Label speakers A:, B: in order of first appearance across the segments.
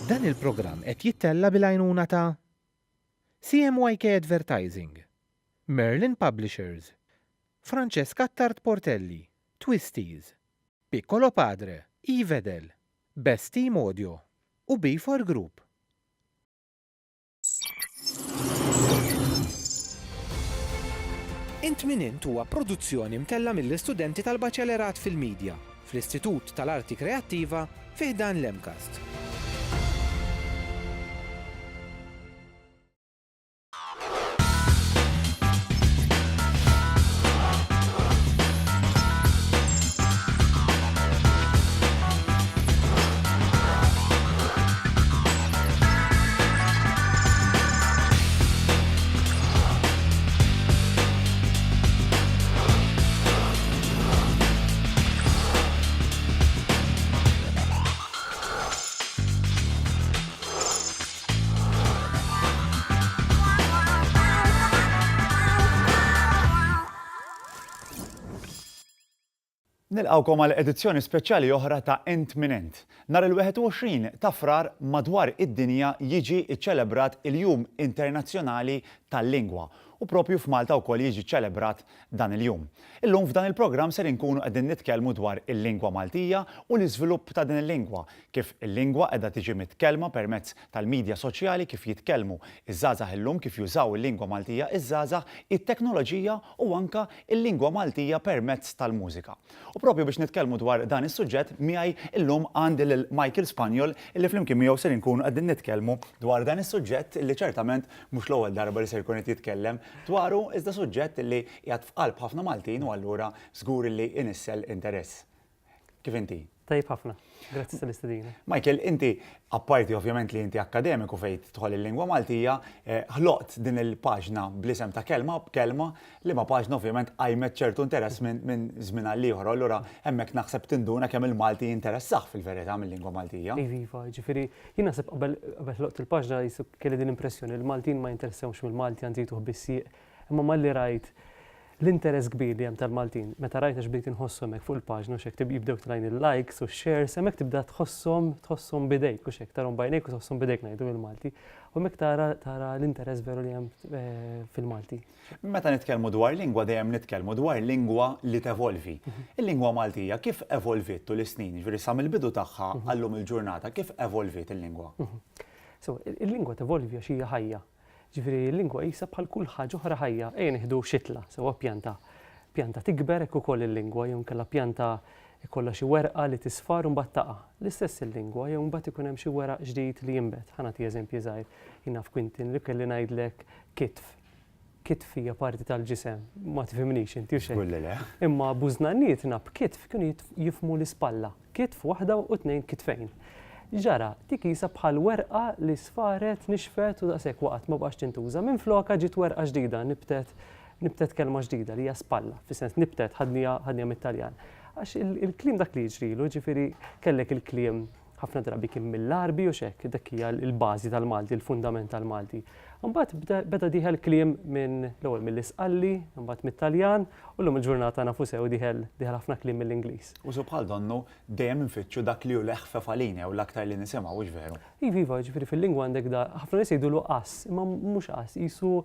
A: Dan il-programm qed jittella bil-għajnuna ta' CMYK Advertising, Merlin Publishers, Francesca Tart Portelli, Twisties, Piccolo Padre, Ivedel, Best Team Audio u B4 Group. Int min int huwa produzzjoni mtella mill-istudenti tal-Baċelerat fil-Midja fl-Istitut tal-Arti Kreattiva fi dan l-Emcast.
B: Nilqawkom għal edizzjoni speċjali oħra ta' Int min Int. Nhar il-21 ta' frar madwar id-dinja jiġi ċċelebrat il-Jum Internazzjonali tal-Lingwa u propju f'Malta wkoll jiġi ċċelebrat dan il-jum. Illum f'dan il-programm ser inkunu qegħdin nitkellmu dwar il-lingwa Maltija u l-iżvilupp ta' din il-lingwa, kif il-lingwa qiegħda tiġi mitkellma permezz tal-midja soċjali, kif jitkellmu iż-żgħażagħ illum kif jużaw il-lingwa Maltija iż-żgħażagħ, it-teknoloġija u anke il-lingwa Maltija permezz tal-mużika. U propju biex nitkellmu dwar dan is-suġġett miegħi illum għandi lil Michael Spanjol illi flimkien miegħu ser inkunu qegħdin nitkellmu dwar dan is-suġġett illi ċertament mhux l-ewwel darba li ser ikun qed jitkellem dwaru iżda suġġett illi qiegħed f'qalb ħafna Maltin u allura żgur illi inissel interess. Kif inti?
C: Tajjeb ħafna. Grazzi tal-istedina.
B: Michael, inti apparti ovvjament li inti akademiku fejn tidħol il-lingwa Maltija, ħloqt din il-paġna bl-isem ta' kelma b'kelma li ma paġna ovvjament qajmet ċertu interess minn żmien għal ieħor. Allura hemmhekk naħseb tinduna kemm il-Malti jinteressaħ fil-verità mill-lingwa Maltija.
C: Iva, ġifieri jien naħseb qabel ħloqt il-paġna kelli din l-impressjoni il-Maltin ma jinteressewx mill-Malti għandi jtuħ bissieq, imma malli rajt l-interess kbir li hemm tal-Maltin. Meta rajt għax bdejt inħosshom hekk fuq il-paġna u xek jibdew trajn il-likes u shares, hemmhekk tibda tħosshom bidejk u xek tarhom bajnejk u tħosshom bidejk ngħidu il-Malti. U hemmhekk tara l-interess veru li hemm fil-Malti.
B: Meta nitkellmu dwar lingwa dejjem nitkellmu dwar lingwa li tevolvi. Il-lingwa Maltija kif evolvit tul is-snin, ġifieri sa mill-bidu tagħha għallum il-ġurnata kif evolvit il-lingwa?
C: So, il-lingwa tevolvi għax hija ħajja. Ġifieri l-lingwa qisha bħal kull ħaġa oħra ħajja. Nieħdu xitla, sewwa pjanta. Pjanta tikber hekk ukoll il-lingwa, jew inkella pjanta ikollha xi werqa li tisfar u mbagħad taqa'. L-istess il-lingwa, jew mbagħad ikun hemm xi weraq ġdid li jinbet. Ħanati eżempji żgħir. Jien naf Quintin li kelli ngħidlek kitf. Kitf hija parti tal-ġisem, ma tifhimnix inti u xejn. Imma bużnanniet nab kitf kienu jifhmu l-ispalla. Kitf waħda u tnejn kitfejn. Ġara, dik qisha bħal werqa li sfaret, nixfet u daqshekk waqgħet ma baqgħetx tintuża. Minn flokha ġiet werqa ġdida, nibtet kelma ġdida li hija spalla, fis-sens nibtet ħadnija mit-Taljan. Għax il-kliem dak li jiġrilu, ġifieri kellek il-kliem ħafna drabi kien mill-Arbi u xekk, dak hija l-bażi tal-Malti, il-fundament tal-Malti. Mbagħad beda diħel kliem minn l-ewwel mill-Isqalli, mbagħad mit-Taljan u llum il-ġurnata nafu sew diħel ħafna kliem mill-Ingliż. U
B: bħal donnu dejjem infittxu dak li hu l-eħfef għalina u l-aktar li nisimgħu hux veru.
C: Iva, ġifieri fil-lingwa għandek da ħafna nies jgħidulu qass, imma mhux qass, qisu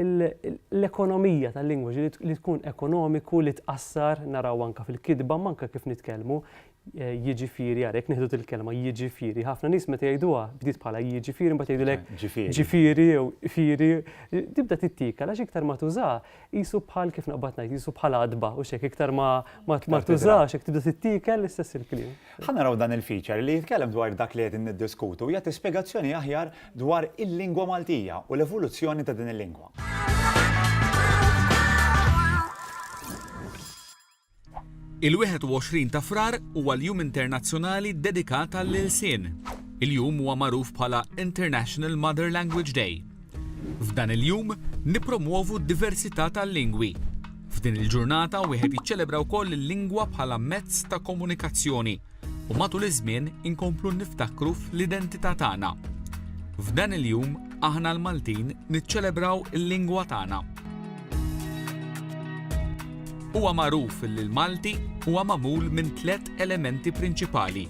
C: l-ekonomija tal-lingwa li tkun ekonomiku li tqassar naraw anke fil-kidba manka kif nitkellmu jiġifieri għarek nieħdu il-kelma jiġifieri. Ħafna nies meta jgħiduha bdiet bħala jiġifieri mbagħad jgħidulek ġifieri jew fieri tibda tittika għax iktar ma tuża qisu bħal kif naqbad ngħid qisu bħal adba u xek iktar ma tużax hekk tibda tittika l-istess il-kliem.
B: Ħanaraw dan il-feature li jitkellem dwar dak li qegħdin niddiskutu jagħti spjegazzjoni aħjar dwar il-lingwa Maltija u l-evoluzzjoni ta' din il-lingwa.
D: Il-21 ta' frar huwa l-Jum Internazzjonali dedikat għall-ilsien. Il-jum huwa magħruf bħala International Mother Language Day. F'dan il-jum nippromuovu d-diversità tal-lingwi. F'din il-ġurnata wieħed jiċċelebra wkoll il-lingwa bħala mezz ta' komunikazzjoni u matul iż-żmien inkomplu niftakru fl-identità tagħna. F'dan il-jum aħna l-Maltin niċċelebraw il-lingwa tagħna. Huwa magħruf li l-Malti huwa magħmul minn 3 elementi prinċipali: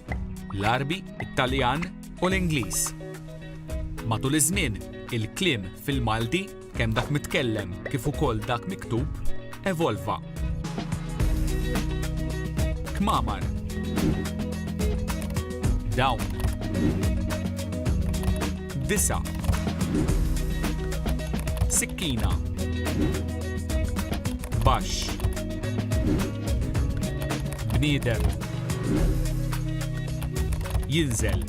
D: l-Arbi, it-Taljan u l-Ingliż. Matul iż-żmien, il-kliem fil-Malti kemm dak mitkellem kif ukoll dak miktub evolva. Kmamar. Dawn. Disa. Sikkina. Baxx. Bniedem. Jinżel.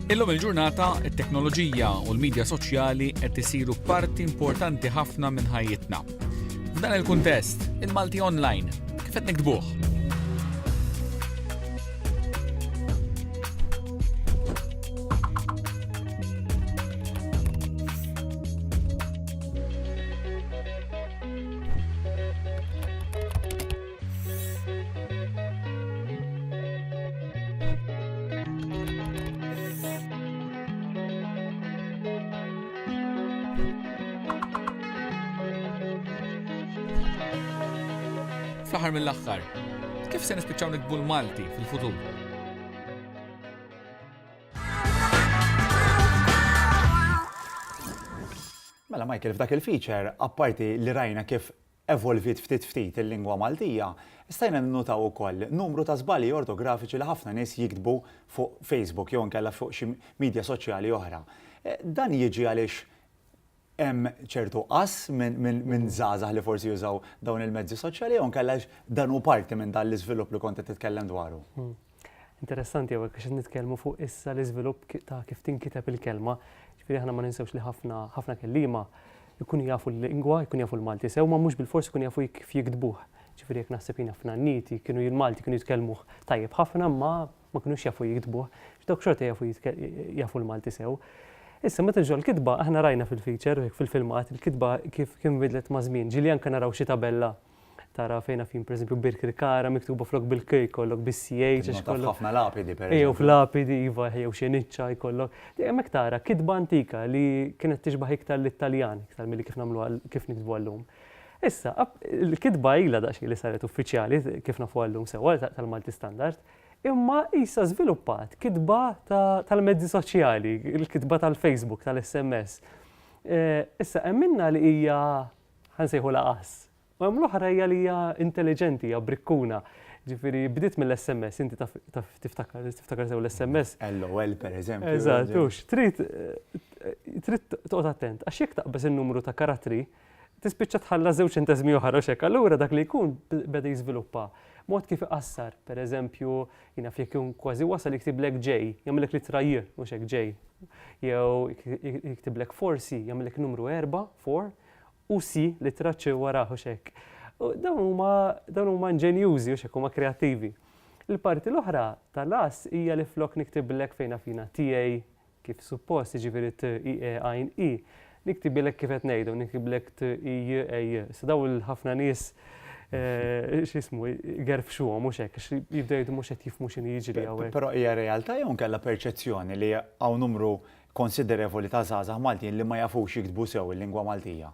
D: Illum il-ġurnata, it-teknoloġija u l-medja soċjali qed isiru parti importanti ħafna minn ħajjitna. F'dan il-kuntest, il-Malti Online, kif qed nikdbuh? Fl-aħħar mill-aħħar, kif se nispiċċaw nikbu l-Malti fil-futur?
B: Mela Michael, f'dak il-feature, apparti li rajna kif evolvit ftit il-lingwa Maltija, stajna nnotaw ukoll numru ta' żbalji ortografiċi li ħafna nies jiktbu fuq Facebook jew inkella fuq xi midja soċjali oħra. Dan jiġi għaliex hemm ċertu qas minn żgħażagħ li forsi jużaw dawn il-mezzi soċjali jew inkella dan hu parti minn dan l-iżvilupp li kont qed titkellem dwaru.
C: Interessanti għawek għax nitkellmu fuq issa l-iżvilupp ta' kif tinkiteb il-kelma. Ġifieri aħna ma ninsewx li ħafna kelliema jkunu jafu l-lingwa, jkunu jafu l-Malti sew, ma mhux bil-forsi jkunu jafu kif jikdbuh. Ġifieri jekk naħseb jien ħafna niti kienu il-Malti kienu jitkellmuh tajjeb ħafna ma kinux jafu jikdbuh. Dawk xorta jafu l-Malti sew. Issa meta ġol kitba aħna rajna fil-feature fil-filmat il-kitba kif kien bidlet ma' żmien. Ġieli anke naraw xi tabella tara fejna fin pereżempju Birkirkara miktuba flok bil-K jkollok bis-CH
B: ikollok ħafna lapidi pereżempju.
C: Ejjew f'lapidi iva jew xi niċċa jkollok. Hemmhekk tara kitba antika li kienet tixbaħ iktar l-Italjan iktar milli kif nagħmlu kif nikdbu llum. Issa il-kitba ilha daqsxejn li saret uffiċjali kif nafu llum sewwa tal-Malti Standard. Imma issa żviluppat kitba tal-mezzi soċjali, il-kitba tal-Facebook, tal-SMS. Issa minna li hija ħansejħu laqas. U hemm l-oħra hija li hija intelligenti, hija brikkuna. Ġifieri bdiet mill-SMS, inti tiftakar sew l-SMS.
B: LOL pereżempju.
C: Eżatt, trid toqgħod attent. Għax jekk taqbes in-numru ta' karattri, tispiċċa tħalla żewġ ċentesmi oħra x'hekk, allura dak li jkun beda jiżviluppa. Mod kif iqassar, pereżempju, jiena jekk ikun kważi wasal jiktiblek J, jagħmellek litra J, mhux hekk J. Jew jiktiblek forsi jagħmellek numru 4 u C litra C wara mhux hekk. Dawn huma inġenjużi u hekk huma kreattivi. Il-parti l-oħra tal-as hija li flok niktiblek fejna fina TA kif suppost jiġifieri T-I-E-I-N-E. Niktibilek kif qed ngħidu, niktiblek T-I-E-I. Sa daw il-ħafna nies x'ismu gerfxuhom mhux hekk għax jibdew jgħidu mhux qed jifhmu x'inhi jiġri hawnhekk.
B: Però hija realtà jew nkella perċezzjoni li hawn numru konsiderevoli ta' żgħażagħ Maltin li ma jafux jiktbu sew il-lingwa Maltija.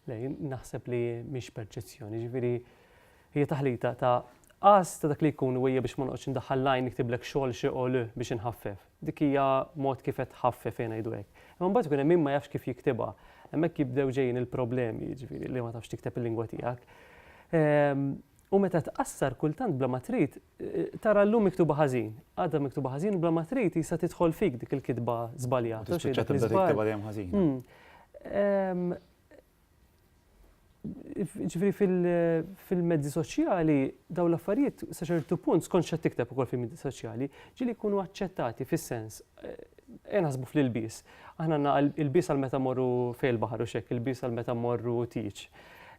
C: Lej, naħseb li mhix perċezzjoni, ġifieri hija taħlita ta' qas ta' dak li jkun wejja biex ma noqgħodx indaħħal lajn niktiblek xogħol xi qol biex inħaffef. Dik hija mod kif qed tħaffef fejn ngħidu hekk. Imma mbagħad ikun hemm min ma jafx kif jiktibha. Hemmhekk jibdew ġejjin il-problemi, ġifieri li ma tafx tikteb il-lingwa tiegħek. U meta tqassar kultant bla ma trid tara llum miktuba ħażin. Għadha miktuba ħażin bla ma trid issa tidħol fik dik il-kitba żbaljata.
B: Tispiċċa tibda tiktibha dejjem ħażin.
C: Ġifieri fil-mezzi soċjali daw l-affarijiet sa ċertu punt skont x'qed tikteb ukoll fil-mezzi soċjali ġieli jkunu aċċettati fis-sens naħsbu fl-ilbies. Aħna għandna il-bies għal meta morru fejn il-baħar u xekk, il-bies għal meta morru teach.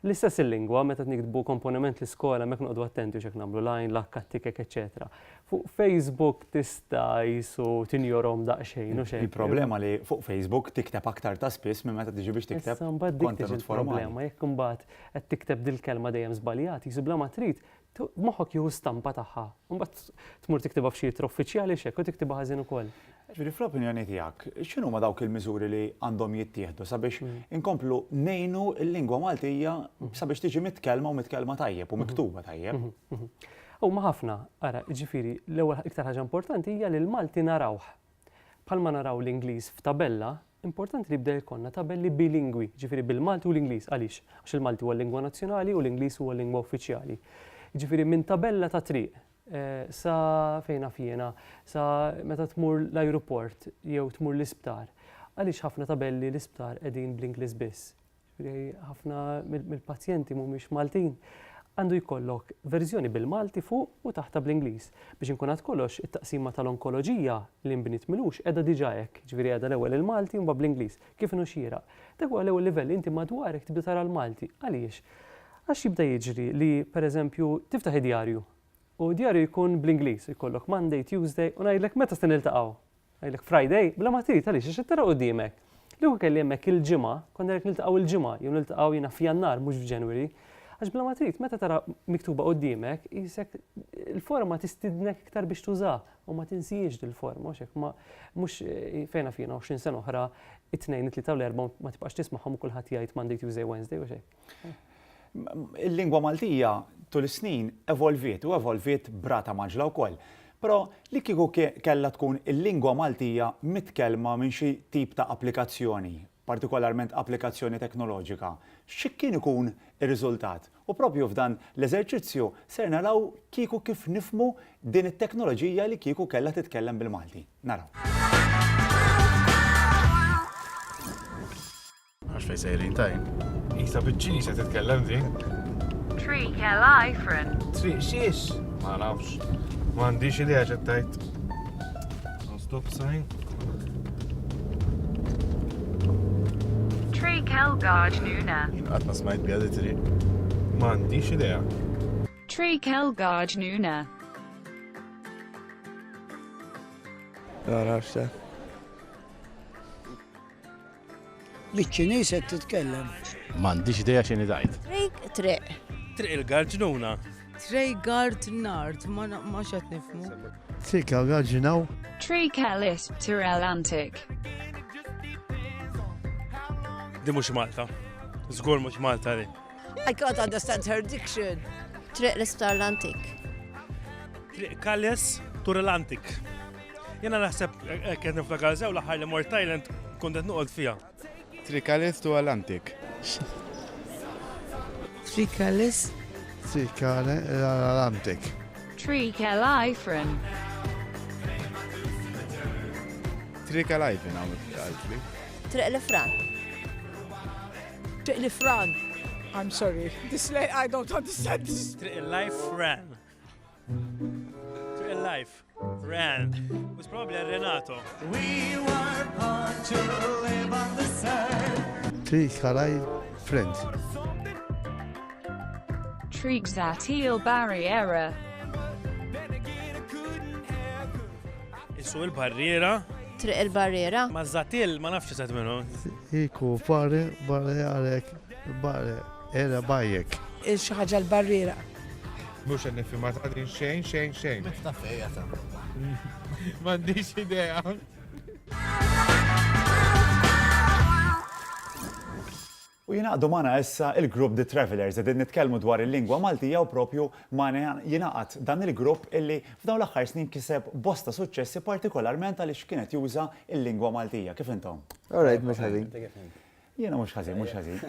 C: L-istess il-lingwa, meta nikdbu komponiment l-iskola, mek noqdu attenti xek nagħmlu line, lakkatikek, eċetera. Fuq Facebook tista' jisu tinjorhom daqsxejn u xejn.
B: Il-problema li fuq Facebook tikteb aktar ta' spiss minn meta tiġi biex tikteb kontenut formali.
C: Ma jekk imbagħad qed tikteb dil-kelma dejjem żbaljat, jisu bla ma trid moħħok jieħu stampa tagħha. Mbagħad tmur tiktibha f'xi jitra uffiċjali x'hekk u tiktibha ħażin ukoll.
B: Ġifieri fl-opinjoni tiegħek, x'inhu ma dawk il-miżuri li għandhom jittieħdu sabiex inkomplu ngħinu l-lingwa Maltija sabiex tiġi mitkellma u mitkellma tajjeb u miktuba tajjeb?
C: Huma ħafna, ara, ġifiri, l-ewwel iktar ħaġa importanti hija li l-Malti narawh. Bħalma naraw l-Ingliż f'tabella, importanti li bda jkollna tabelli bilingwi, ġifiri bil-Malti u l-Ingliż. Għaliex? Għax il-Malti huwa l-lingwa nazzjonali u l-Ingliż huwa l-lingwa uffiċjali. Ġifiri minn tabella ta' triq sa fejna fjena, sa meta tmur l-ajruport jew tmur l-isptar. Għaliex ħafna tabelli l-isptar qegħdin bl-Ingliż biss. Ħafna mill-pazjenti mhumiex Maltin. Għandu jkollok verżjoni bil-Malti fuq u taħta bl-Ingliż. Biex inkun għad kollox it-taqsima tal-onkoloġija li nbinit milux qiegħda diġà hekk, ġifieri qiegħda l-ewwel il-Malti u mbagħad bl-Ingliż. Kif inhu xieraq. Dak huwa l-ewwel livell inti madwarek tibda tara l-Malti. Għaliex? Għax jibda jiġri li pereżempju tiftaħ id-djarju u djarju jkun bl-Ingliż, jkollok Monday, Tuesday u ngħidlek meta se niltaqgħu. Ngħidlek Friday, bla ma trid għaliex għax tara qudiemek. Li kelli hemmhekk il-ġimgħa, konna rek niltaqgħu il-ġimgħa, jew niltaqgħu jiena f'Jannar mhux f'Ġenwari. Għax bla ma trid, meta tara miktuba quddiemek, isek il-forma tistidnek iktar biex tuża u ma tinsijiex dil-forma, mhux fejna fina 20 sena oħra it-tnejn it-tlieta u l-erba' ma tibqax tisma'hom u kulħadd jgħid Monday, Tuesday, Wednesday u xejn.
B: Il-lingwa Maltija tul is-snin evolviet u evolviet brata maġla wkoll. Però li kieku kellha tkun il-lingwa Maltija mitkellma minn xi tip ta' applikazzjoni, partikolarment applikazzjoni teknoloġika, x'kien ikun ir-riżultat? U propju f'dan l-eżerċizzju ser naraw kieku kif nifmu din it-teknoloġija li kieku kellha titkellem bil-Malti. Naraw.
E: Għax fej sejrin tajn. Isa bieċini se titkellem di.
F: Triq għal-ajfren.
E: Triq xiex? Ma nafx. Ma għandix idea ċettajt. Stop sign.
F: Triq għal-għaġnuna.
E: Għatna smajt bjadi triq. Ma għandix idea.
F: Triq għal-għaġnuna.
G: Ma nafx. Biċ-Ċiniż qed titkellem.
H: M'għandix idea x'inhi dajt.
I: Triq.
J: Triq il-garġnuna.
I: Triq gard nard, ma xed nifmu.
G: Triq għal-gaġinaw.
F: Triq għal-isb tir-Atlantic.
J: Di mhux Malta. Żgur mhux Malta di.
I: I can't understand her diction.
K: Triq l-isptar Atlantic.
J: Triq Kalles tur-Atlantic. Jena naħseb kien niflakar sew l-aħħar li mort Thailand kont qed noqgħod fiha.
E: Triq Kalles tu Atlantic.
I: Triq għalis?
G: Triq għal-Atlantic.
F: Triq għal-ajfren.
E: Triq għal-ajfren għal-tri.
K: Triq l-Fran.
I: Triq li fran. I'm sorry. I don't understand this.
J: Triq il-life ran. Triq il-life ran. Was probably Renato.
G: Triq għal-Friend.
F: Triq zatil barriera.
J: Issu il-barriera.
K: Triq il-barriera.
J: Ma zatil ma nafx sat minnu.
G: Iku barre għalek, barre era bajek.
I: Il-xaħġa l-barriera.
E: Mux għan nifimat għadin xejn.
H: Ta' fejja ta'
E: M'għandix idea.
B: U jinaqdu mana issa il-grupp The Travelers qegħdin nitkellmu dwar il-lingwa Maltija u propju mana jinaqat dan il-grupp illi f'dawn l-aħħar snin kiseb bosta suċċessi partikolarment għaliex kienet juża il-lingwa Maltija. Kif intom?
G: Alright, mhux ħażin.
B: Jiena mhux ħażin.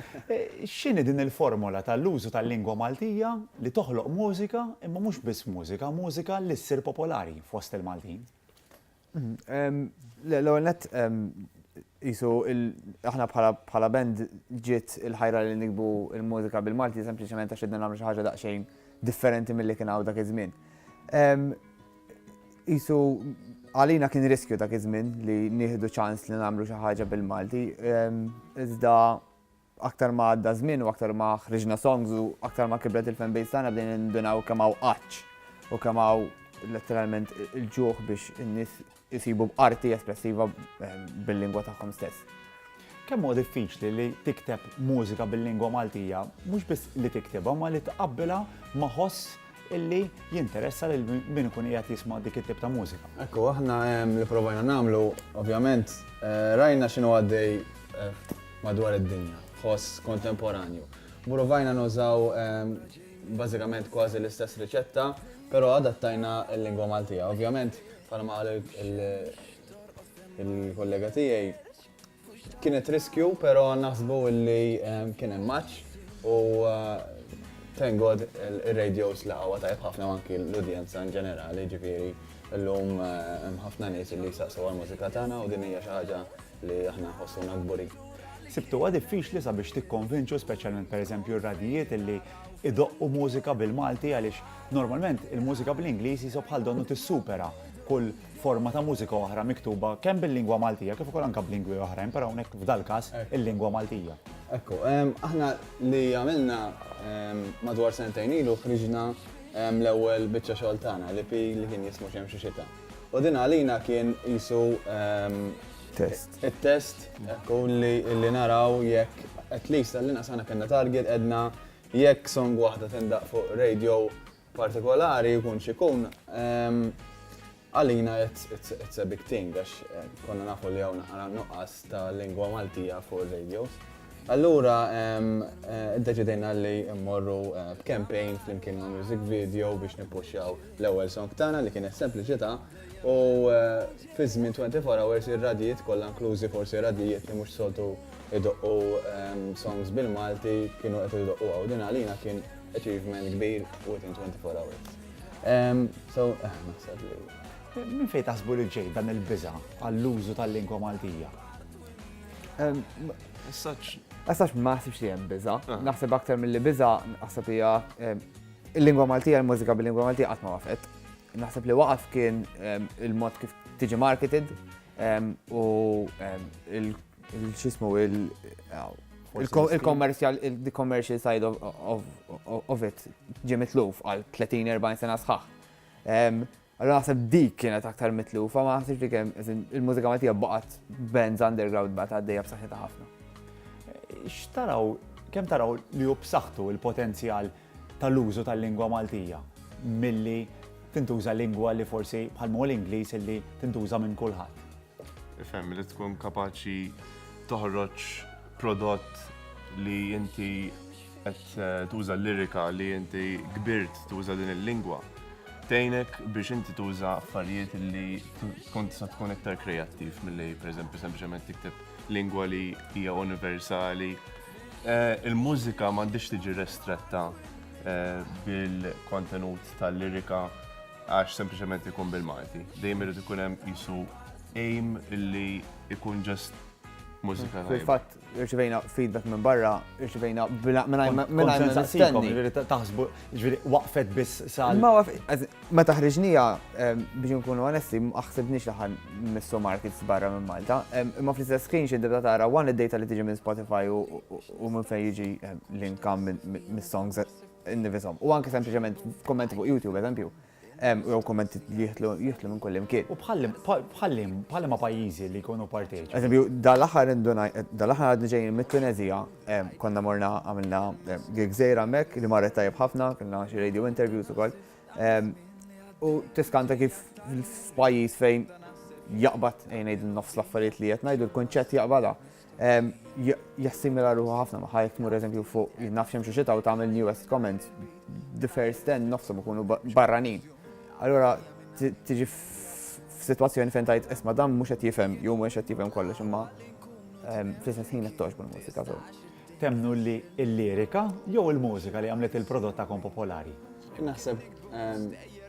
B: X'inhi din il-formola tal-użu tal-lingwa Maltija li toħloq mużika imma mhux biss mużika li ssir popolari fost il-Maltin?
L: L-ewwel nett jisu aħna bħala band ġiet il-ħajra li nikbu il-mużika bil-Malti sempliċement għax idna nagħmlu xi ħaġa daqsxejn differenti milli kien hawn dak iż-żmien. Jisu għalina kien riskju dak iż-żmien li nieħdu ċans li nagħmlu xi ħaġa bil-Malti. Iżda aktar ma għadda żmien u aktar ma ħriġna songs u aktar ma kibret il-fanbase tagħna bdejna nindunaw kemm hawn qaċċ u kemm hawn letteralment il-ġuħ biex in-nies jisibu b'arti espressiva bil-lingwa tagħhom stess.
B: Kemm huwa diffiċli li tikteb mużika bil-lingwa Maltija, mhux biss li tiktebha ma li tqabbilha ma' ħoss illi jinteressa lil min ikun qiegħed jisma' dik it-tip ta' mużika.
M: Ekku, aħna li provajna nagħmlu, ovvjament, rajna x'inhu għaddej madwar id-dinja, ħoss kontemporanju. Provajna nużaw bażikament kważi l-istess riċetta, però adattajna l-lingwa Maltija. Ovvjament, bħalma qal il-kollega tiegħi kienet riskju, però naħsbu li kien hemm match u thank God il-radios laqgħu tajb ħafna anki l-udjenza in ġenerali, ġifieri llum hemm ħafna nies li jsaqsu għall-mużika tagħna u din hija xi ħaġa li aħna ħossuna kburin.
B: Sibtuha diffiċli sabiex tikkonvinċu speċjalment pereżempju r-radijiet illi idoqqu mużika bil-Malti għaliex normalment il-mużika bl-Ingliż jisob bħal donnu tissupera kull forma ta' mużika oħra miktuba kemm bil-lingwa Maltija kif ukoll anke b'lingwi oħrajn, però hawnhekk f'dal każ il-lingwa Maltija.
M: Ekku, aħna li għamilna madwar sentejn ilu ħriġna l-ewwel biċċa xogħol tagħna li kien jismu Xemxu Xita. U din għalina kien jisu it-test li naraw jekk at least għallina sana kellna target edna jekk song waħda tindaq fuq radio partikolari jkun xikun għalina it's a big thing għax konna nafu li hawn naqra nuqqas ta' lingwa Maltija fuq radios. Allura iddeċidejna li mmorru b'campaign flimkien ma' music video biex nippuxxjaw l-ewwel song tagħna li kienet Sempliċità u fi żmien 24 hours ir-radijiet kollha inklużi forsi radijiet li mhux soltu idoqqu songs bil-Malti kienu qed idoqqu għaw din għalina kien achievement kbir within 24 hours. So naħseb li.
B: Min fejn taħsbu li ġej dan il-biża' għall-użu tal-lingwa Maltija?
L: As-sax ma naħsibx li hemm biża', naħseb aktar milli biża' naħseb hija il-lingwa Maltija, l-mużika bil-lingwa Maltija qatt ma waqfet. Naħseb li waqaf kien il-mod kif tiġi marketed u il-xismu il-commercial side of it ġie mitluf għal 30-40 sena sħaħ. Allora naħseb dik kienet aktar mitlufa, ma naħsibx li kemm il-mużika Maltija baqgħet bands underground baqgħet għaddejja b'saħħitha ħafna.
B: Kemm taraw li hu b'saħħtu il-potenzjal tal-użu tal-lingwa Maltija milli tintuża lingwa li forsi bħalma l-Ingliż illi tintuża minn kulħadd.
E: Ifhem li tkun kapaċi toħroġ prodott li inti qed tuża l-lirika li inti kbirt tuża din il-lingwa. Tgħinek biex inti tuża affarijiet li tkun tista' tkun iktar kreattiv milli pereżempju sempliċement tikteb lingwa li hija universali. Il-mużika m'għandix tiġi restretta bil-kontenut tal-lirika għax sempliċement ikun bil-Malti. Dejjem irid ikun hemm qisu aim illi ikun just mużika tajba.
L: Fil-fatt irċivejna feedback minn barra, irċivejna
B: mistenni. Taħsbu, ġifieri waqfet biss sal.
L: Meta ħriġnija biex nkunu onesti, ma ħsibniex li ħan missu markets barra minn Malta. Imma fl-istess screen xi tibda tara id-data li tiġi minn Spotify u minn fejn jiġi l-income mis-songs innifisom. U anke sempliċement kommenti fuq YouTube, eżempju. U kommenti li jihtlu minn kull imkien.
B: U bħalli ma pajjiżi li jkunu parteċi.
L: Eżempju, dal-aħħar għadni ġejjin mit-Tunezija, konna morna għamilna gig żgħira hemmhekk li marret tajjeb ħafna, kellna xi radio interviews ukoll. U tiskanta kif f'pajjiż fejn jaqbad ngħidu nofs l-affarijiet li qed ngħidu l-kunċett jaqbadha. Jassimila ruħu ħafna ma ħajk tmur eżempju fuq naf Xemxu Xita u tagħmel newest comments, the first 10 nofshom ikunu barranin. Allura tiġi f'sitwazzjoni fejn tajt isma' dan mhux qed jifhem jew mhux qed jifhem kollox imma fl-istess ħin qed toġbu l-mużika.
B: Temnu li l-lirika jew il-mużika li għamlet il-prodott tagħkom popolari?
M: Naħseb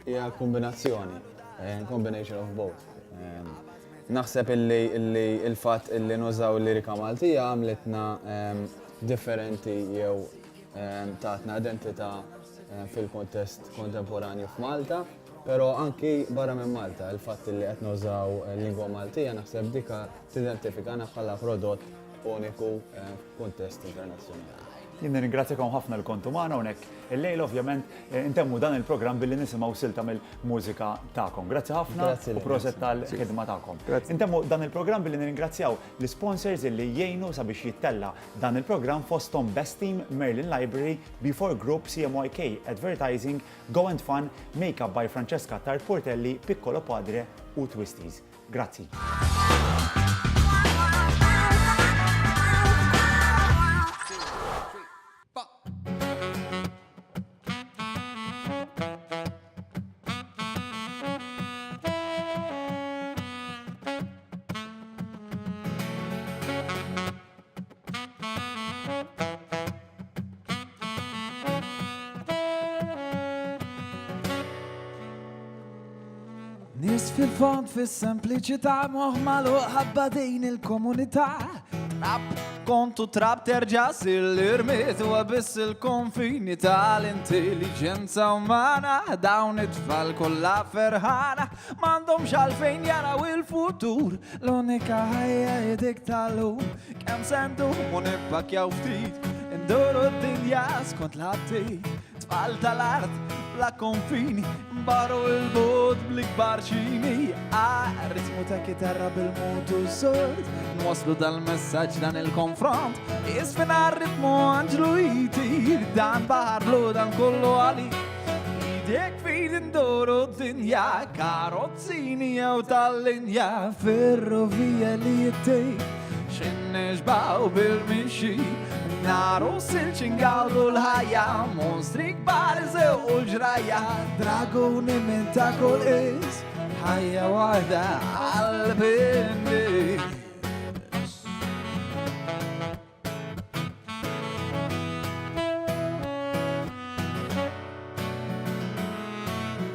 M: hija kombinazzjoni, combination of both. Naħseb illi il-fatt illi nużaw l-lirika Maltija għamletna differenti jew tatna identità fil-kontest kontemporanju f'Malta, però anki barra minn Malta, il-fatt li qed nużaw l-lingwa Maltija naħseb dika tidentifikana bħala prodott uniku f'kuntest internazzjonali.
B: Jien ringrazzjakom ħafna l-kontu magħna hawnhekk il-lejl ovvjament intemmu dan il-programm billi nisimgħu silta mill-mużika tagħkom. Grazzi ħafna u proset tal-ħidma tagħkom. Intemmu dan il-programm billi nirringrazzjaw l-sponsors illi jgħinu sabiex jittella dan il-programm fosthom Best Team, Merlin Library, Before Group, CMYK Advertising, Go and Fun, Makeup by Francesca Tart Portelli, Piccolo Padre u Twisties. Grazzi.
N: fil-fond fis-sempliċità moħma ħabba dejn il-komunità. Kontu trab terġa' sil-irmiet u biss il-konfini tal-intelligenza umana. Dawn it-tfal kollha ferħana m'għandhomx għalfejn jaraw il-futur. L-unika ħajja dik tal-lum kemm sendu u nippakjaw ftit. Induru d-dinja skont l-ħabtit. Tfal tal-art bla konfini mbaru il-bod bl-ikbar ċini. Ritmu ta' kitarra bil-mutu sord nwaslu dal-messaġġ dan il-konfront. Isfina ritmu Anġlu jitir dan bahar blu dan kollu għali. Idek fid induru d-dinja karozzini jew tal-linja ferrovija li jittej xinneġbaw bil-mixi. Naru silċin għawdu l-ħajja monstri kbar iżew u l-ġrajja. Dragoni minn ta' kull is ħajja waħda għal-bindi.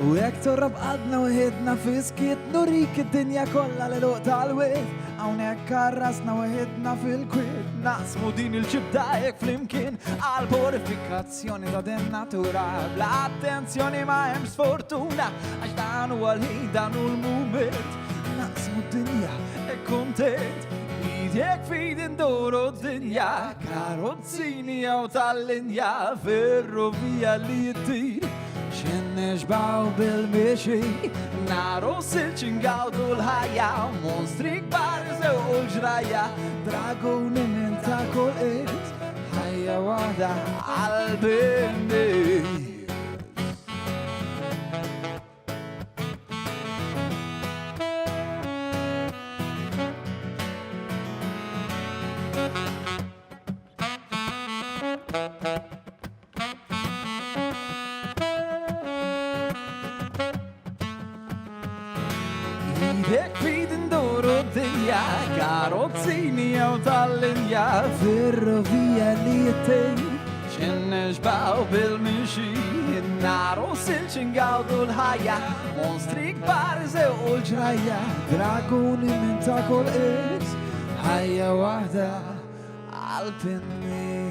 N: U jek torrab għadna u ħidna fiskiet nurik id-dinja kolla l-luq tal-wit. Għawnek karrasna u ħidna fil-kwit naqsmu din il-ċibda jek flimkien għal-purifikazzjoni ta' din natura. Bla attenzjoni ma' hemm sfortuna għax dan u għal-ħin dan u l-moment. Naqsmu d-dinja e kontent idek fid induru d-dinja karozzini jew tal-linja ferrovija li jittir. Xinneġbaw bil-mixi naru silċin għawdu l-ħajja monstri kbar iżew u l-ġrajja. Dragoni minn ta' kull is ħajja waħda għal-bindi. Idek fid induru d-dinja karozzini jew tal-linja ferrovija li jittej xinneġbaw bil-mixi. Naru silċin għawdu l-ħajja monstri kbar iżew u l-ġrajja. Dragoni minn ta' kull is ħajja waħda għal-pinnis.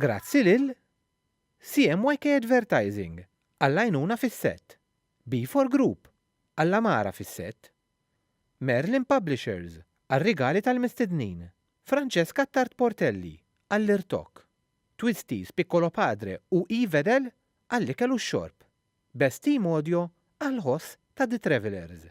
A: Grazzi lil CMYK Advertising, għallajnuna fis-set, B4 Group, għallamara fis-set, Merlin Publishers, għal-rigali tal-mistednin, Francesca Tart Portelli, għall-irtok, Twisties Piccolo Padre u Ivedel għall-ikel u x-xorb, Best Team Audio għall-ħoss ta' The Travelers.